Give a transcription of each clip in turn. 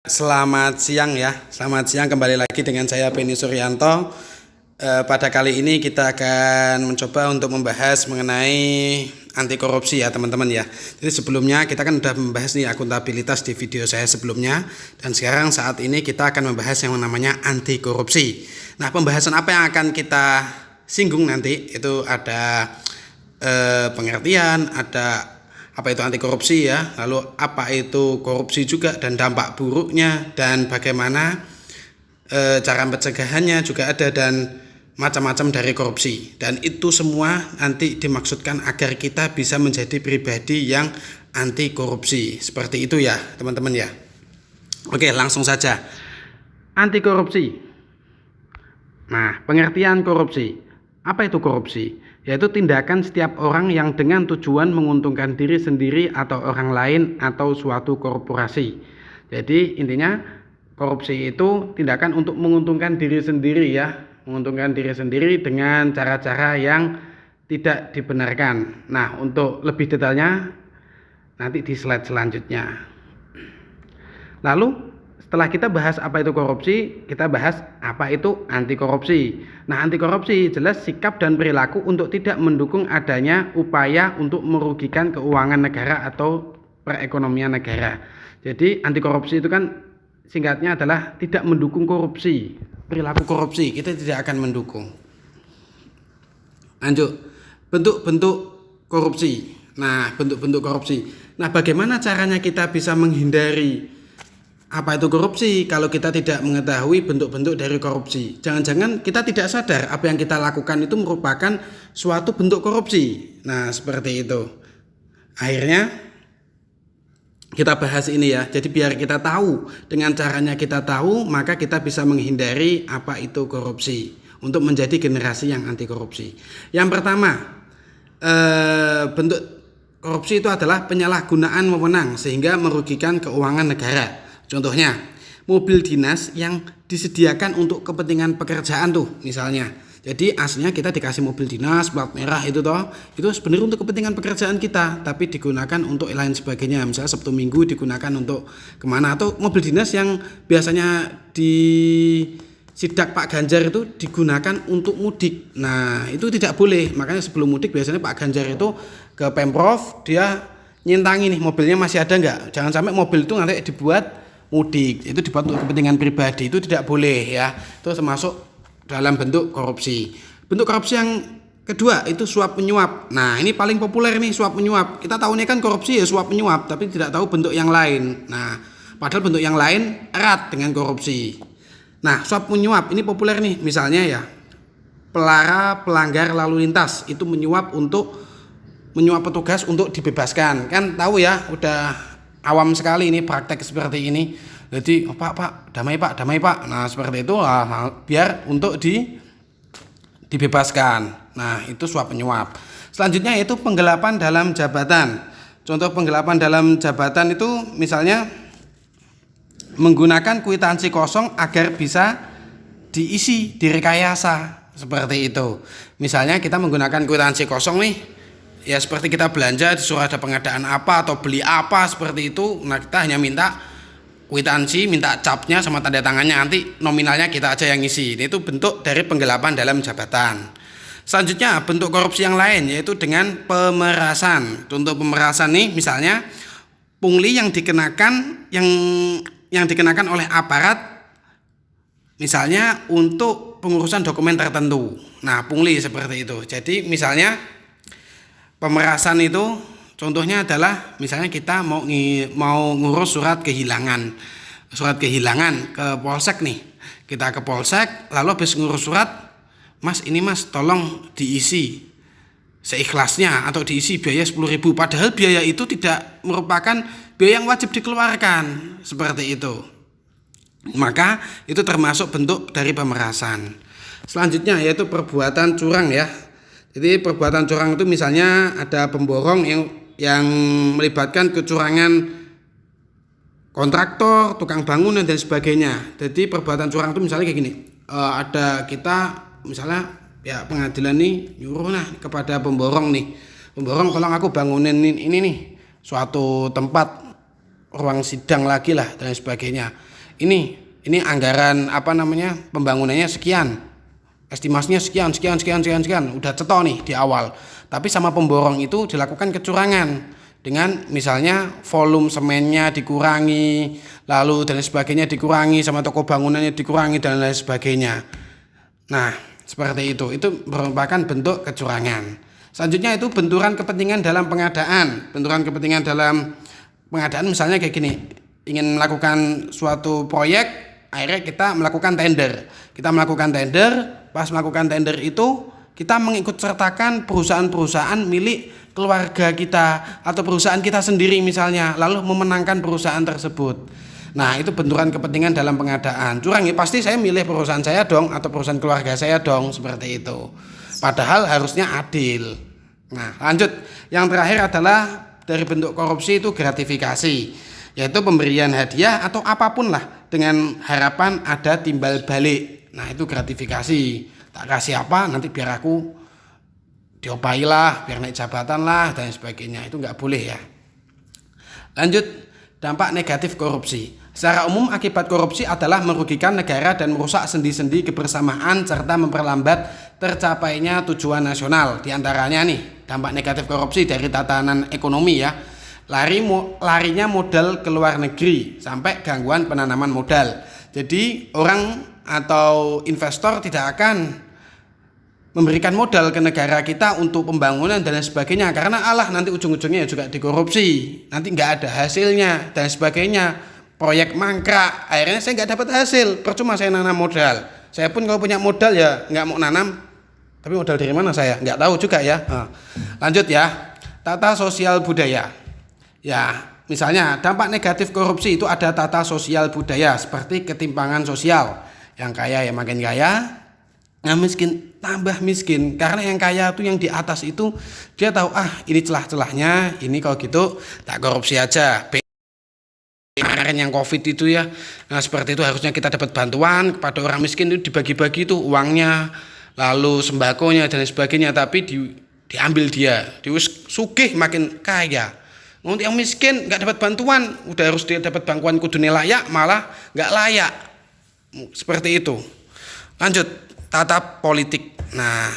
Selamat siang ya, selamat siang kembali lagi dengan saya Beni Suryanto. Pada kali ini kita akan mencoba untuk membahas mengenai anti korupsi ya teman-teman ya. Jadi sebelumnya kita kan sudah membahas nih akuntabilitas di video saya sebelumnya, dan sekarang saat ini kita akan membahas yang namanya anti korupsi. Nah, pembahasan apa yang akan kita singgung nanti itu ada pengertian, ada apa itu anti korupsi ya, lalu apa itu korupsi juga dan dampak buruknya, dan bagaimana cara pencegahannya juga ada, dan macam-macam dari korupsi. Dan itu semua nanti dimaksudkan agar kita bisa menjadi pribadi yang anti korupsi. Seperti itu ya teman-teman ya. Oke, langsung saja. Anti korupsi. Nah, pengertian korupsi. Apa itu korupsi? Yaitu tindakan setiap orang yang dengan tujuan menguntungkan diri sendiri atau orang lain atau suatu korporasi. Jadi intinya korupsi itu tindakan untuk menguntungkan diri sendiri ya, menguntungkan diri sendiri dengan cara-cara yang tidak dibenarkan. Nah, untuk lebih detailnya nanti di slide selanjutnya. Lalu setelah kita bahas apa itu korupsi, kita bahas apa itu anti korupsi. Nah, anti korupsi jelas sikap dan perilaku untuk tidak mendukung adanya upaya untuk merugikan keuangan negara atau perekonomian negara. Jadi anti korupsi itu kan singkatnya adalah tidak mendukung korupsi. Perilaku korupsi kita tidak akan mendukung. Lanjut, bentuk-bentuk korupsi. Nah, bentuk-bentuk korupsi. Nah, bagaimana caranya kita bisa menghindari apa itu korupsi kalau kita tidak mengetahui bentuk-bentuk dari korupsi? Jangan-jangan kita tidak sadar apa yang kita lakukan itu merupakan suatu bentuk korupsi. Nah, seperti itu. Akhirnya kita bahas ini ya. Jadi biar kita tahu, dengan caranya kita tahu, maka kita bisa menghindari apa itu korupsi untuk menjadi generasi yang anti korupsi. Yang pertama, bentuk korupsi itu adalah penyalahgunaan wewenang sehingga merugikan keuangan negara. Contohnya, mobil dinas yang disediakan untuk kepentingan pekerjaan tuh misalnya. Jadi aslinya kita dikasih mobil dinas plat merah itu toh, itu sebenarnya untuk kepentingan pekerjaan kita, tapi digunakan untuk lain sebagainya. Misalnya Sabtu Minggu digunakan untuk kemana, atau mobil dinas yang biasanya di sidak Pak Ganjar itu digunakan untuk mudik. Nah, itu tidak boleh. Makanya sebelum mudik biasanya Pak Ganjar itu ke Pemprov, dia nyintangi nih mobilnya masih ada enggak. Jangan sampai mobil itu nanti dibuat mudik, itu dibuat untuk kepentingan pribadi, itu tidak boleh ya. Itu termasuk dalam bentuk korupsi. Bentuk korupsi yang kedua itu suap menyuap. Nah, ini paling populer nih, suap menyuap. Kita tahunya kan korupsi ya suap menyuap, tapi tidak tahu bentuk yang lain. Nah, padahal bentuk yang lain erat dengan korupsi. Nah, suap menyuap ini populer nih, misalnya ya, pelanggar lalu lintas itu menyuap petugas untuk dibebaskan. Kan tahu ya, udah awam sekali ini praktek seperti ini. Jadi pak damai pak. Nah, seperti itu biar untuk dibebaskan. Nah, itu suap menyuap. Selanjutnya yaitu penggelapan dalam jabatan. Contoh penggelapan dalam jabatan itu misalnya menggunakan kwitansi kosong agar bisa diisi, direkayasa, seperti itu. Misalnya kita menggunakan kwitansi kosong nih, ya seperti kita belanja disuruh ada pengadaan apa atau beli apa seperti itu. Nah, kita hanya minta kwitansi, minta capnya sama tanda tangannya, nanti nominalnya kita aja yang isi. Itu bentuk dari penggelapan dalam jabatan. Selanjutnya bentuk korupsi yang lain yaitu dengan pemerasan. Contoh pemerasan nih misalnya pungli yang dikenakan oleh aparat misalnya untuk pengurusan dokumen tertentu. Nah, pungli seperti itu. Jadi misalnya pemerasan itu contohnya adalah misalnya kita mau ngurus surat kehilangan ke polsek nih. Kita ke polsek, lalu habis ngurus surat, Mas ini Mas tolong diisi seikhlasnya atau diisi biaya 10.000. Padahal biaya itu tidak merupakan biaya yang wajib dikeluarkan, seperti itu. Maka itu termasuk bentuk dari pemerasan. Selanjutnya yaitu perbuatan curang ya. Jadi perbuatan curang itu misalnya ada pemborong yang melibatkan kecurangan kontraktor, tukang bangunan dan sebagainya. Jadi perbuatan curang itu misalnya kayak gini. Ada kita misalnya ya pengadilan nih nyuruh kepada pemborong nih. Pemborong tolong aku bangunin ini nih suatu tempat ruang sidang lagi lah dan sebagainya. ini anggaran pembangunannya sekian, estimasinya sekian, udah cetok nih di awal. Tapi sama pemborong itu dilakukan kecurangan dengan misalnya volume semennya dikurangi, lalu dan sebagainya dikurangi, sama toko bangunannya dikurangi dan lain sebagainya. Nah, seperti itu merupakan bentuk kecurangan. Selanjutnya itu benturan kepentingan dalam pengadaan. Benturan kepentingan dalam pengadaan misalnya kayak gini, ingin melakukan suatu proyek, akhirnya kita melakukan tender. Pas melakukan tender itu kita mengikut sertakan perusahaan-perusahaan milik keluarga kita atau perusahaan kita sendiri misalnya, lalu memenangkan perusahaan tersebut. Nah, itu benturan kepentingan dalam pengadaan. Curang ya, pasti saya milih perusahaan saya dong atau perusahaan keluarga saya dong, seperti itu. Padahal harusnya adil. Nah, lanjut. Yang terakhir adalah dari bentuk korupsi itu gratifikasi, yaitu pemberian hadiah atau apapun lah dengan harapan ada timbal balik. Nah, itu gratifikasi. Tak kasih apa, nanti biar aku diopai lah, biar naik jabatan lah dan sebagainya. Itu nggak boleh ya. Lanjut, dampak negatif korupsi. Secara umum akibat korupsi adalah merugikan negara dan merusak sendi-sendi kebersamaan serta memperlambat tercapainya tujuan nasional. Di antaranya nih, dampak negatif korupsi dari tatanan ekonomi ya. Larinya modal ke luar negeri sampai gangguan penanaman modal. Jadi orang atau investor tidak akan memberikan modal ke negara kita untuk pembangunan dan sebagainya, karena nanti ujung-ujungnya juga dikorupsi, nanti nggak ada hasilnya dan sebagainya, proyek mangkrak, akhirnya saya nggak dapat hasil, percuma saya nanam modal. Saya pun kalau punya modal ya nggak mau nanam, tapi modal dari mana saya nggak tahu juga ya. Lanjut ya, tata sosial budaya ya. Misalnya dampak negatif korupsi itu ada tata sosial budaya seperti ketimpangan sosial, yang kaya ya makin kaya, yang miskin tambah miskin, karena yang kaya itu yang di atas itu dia tahu ini celah-celahnya, ini kalau gitu tak korupsi aja. Kemarin yang COVID itu ya, nah seperti itu harusnya kita dapat bantuan kepada orang miskin itu dibagi-bagi itu uangnya, lalu sembakonya dan sebagainya, tapi diambil dia, sugih makin kaya. Untuk yang miskin nggak dapat bantuan, udah harus dia dapat bantuan kudune layak, malah nggak layak, seperti itu. Lanjut, tata politik. Nah,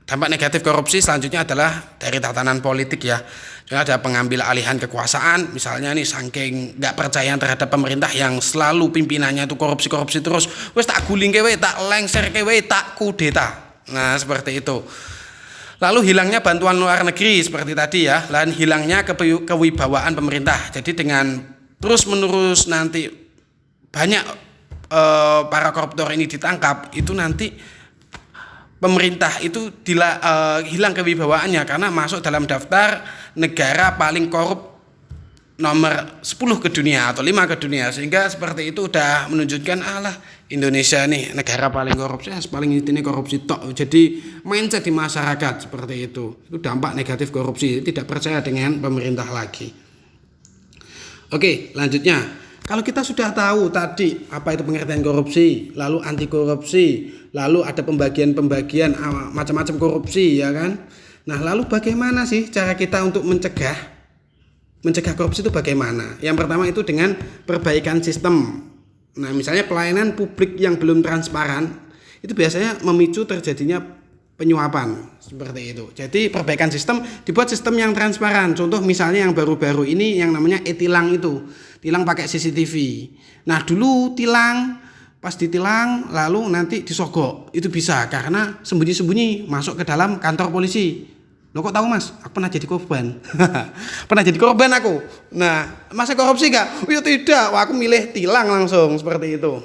dampak negatif korupsi selanjutnya adalah dari tatanan politik ya. Jadi ada pengambil alihan kekuasaan, misalnya nih saking nggak percaya terhadap pemerintah yang selalu pimpinannya itu korupsi terus, wes tak guling kewe, tak lengser kewe, tak kudeta. Nah, seperti itu. Lalu hilangnya bantuan luar negeri seperti tadi ya, dan hilangnya kewibawaan pemerintah. Jadi dengan terus-menerus nanti banyak para koruptor ini ditangkap, itu nanti pemerintah itu hilang kewibawaannya karena masuk dalam daftar negara paling korup nomor 10 ke dunia atau 5 ke dunia, sehingga seperti itu udah menunjukkan Indonesia nih negara paling korupsi, paling ini korupsi tok. Jadi mindset di masyarakat seperti itu dampak negatif korupsi, tidak percaya dengan pemerintah lagi. Oke, lanjutnya, kalau kita sudah tahu tadi apa itu pengertian korupsi, lalu anti korupsi, lalu ada pembagian macam-macam korupsi ya kan. Nah, lalu bagaimana sih cara kita untuk mencegah korupsi itu bagaimana? Yang pertama itu dengan perbaikan sistem. Nah, misalnya pelayanan publik yang belum transparan itu biasanya memicu terjadinya penyuapan seperti itu. Jadi perbaikan sistem, dibuat sistem yang transparan. Contoh misalnya yang baru-baru ini yang namanya e-tilang itu. Tilang pakai CCTV. Nah, dulu pas ditilang lalu nanti disogok. Itu bisa karena sembunyi-sembunyi masuk ke dalam kantor polisi. Lo kok tahu Mas? Aku pernah jadi korban. Pernah jadi korban aku. Nah, masa korupsi gak? Oh ya tidak. Wah, aku milih tilang langsung seperti itu.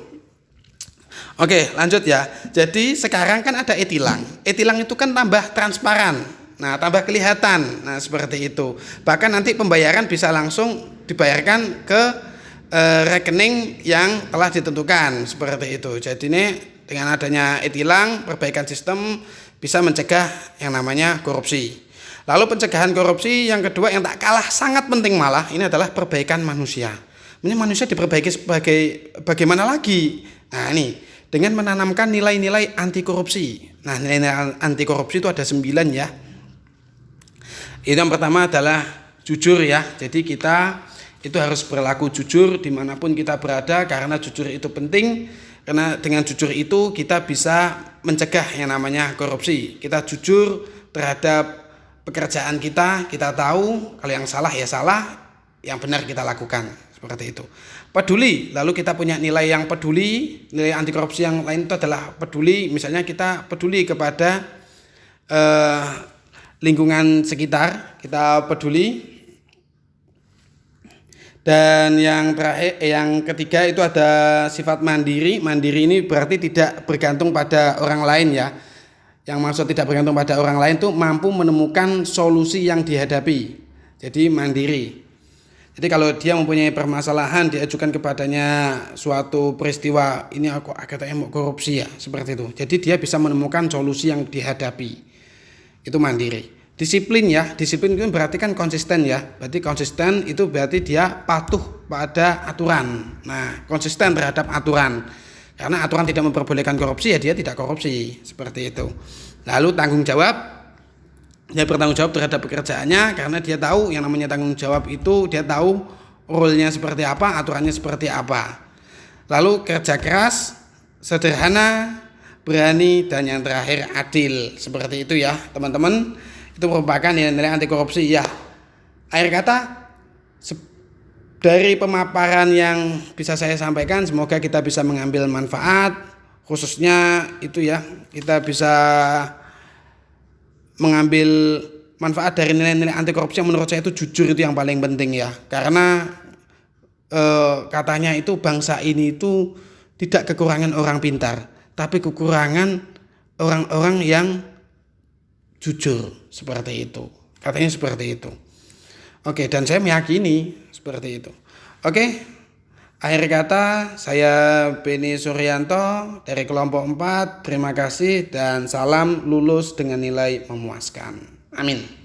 Oke, lanjut ya. Jadi sekarang kan ada e-tilang. E-tilang itu kan tambah transparan. Nah, tambah kelihatan. Nah, seperti itu. Bahkan nanti pembayaran bisa langsung dibayarkan ke rekening yang telah ditentukan seperti itu. Jadi ini dengan adanya e-tilang, perbaikan sistem bisa mencegah yang namanya korupsi. Lalu pencegahan korupsi yang kedua yang tak kalah sangat penting malah ini adalah perbaikan manusia. Ini manusia diperbaiki sebagai bagaimana lagi? Nah, ini dengan menanamkan nilai-nilai anti korupsi. Nah, nilai anti korupsi itu ada 9 ya. Itu yang pertama adalah jujur ya. Jadi kita itu harus berlaku jujur dimanapun kita berada, karena jujur itu penting. Karena dengan jujur itu kita bisa mencegah yang namanya korupsi. Kita jujur terhadap pekerjaan kita tahu kalau yang salah ya salah, yang benar kita lakukan, seperti itu. Peduli, lalu kita punya nilai yang peduli, nilai anti korupsi yang lain itu adalah peduli. Misalnya kita peduli kepada lingkungan sekitar, kita peduli. Dan yang terakhir, yang ketiga itu ada sifat mandiri. Mandiri ini berarti tidak bergantung pada orang lain ya. Yang maksud tidak bergantung pada orang lain itu mampu menemukan solusi yang dihadapi. Jadi mandiri. Jadi kalau dia mempunyai permasalahan, diajukan kepadanya suatu peristiwa, ini aku katanya mau korupsi ya, seperti itu. Jadi dia bisa menemukan solusi yang dihadapi. Itu mandiri. Disiplin ya, disiplin itu berarti kan konsisten ya. Berarti konsisten itu berarti dia patuh pada aturan. Nah, konsisten terhadap aturan. Karena aturan tidak memperbolehkan korupsi ya dia tidak korupsi, seperti itu. Lalu tanggung jawab, dia bertanggung jawab terhadap pekerjaannya karena dia tahu yang namanya tanggung jawab itu, dia tahu role-nya seperti apa, aturannya seperti apa. Lalu kerja keras, sederhana, berani, dan yang terakhir adil. Seperti itu ya, teman-teman. Itu merupakan nilai-nilai anti korupsi ya. Akhir kata, dari pemaparan yang bisa saya sampaikan, semoga kita bisa mengambil manfaat, khususnya itu ya, kita bisa mengambil manfaat dari nilai-nilai anti korupsi yang menurut saya itu jujur, itu yang paling penting ya. Karena katanya itu bangsa ini itu tidak kekurangan orang pintar, tapi kekurangan orang-orang yang jujur, seperti itu. Katanya seperti itu. Oke, dan saya meyakini seperti itu. Oke, akhir kata saya Beni Suryanto dari kelompok 4. Terima kasih dan salam lulus dengan nilai memuaskan. Amin.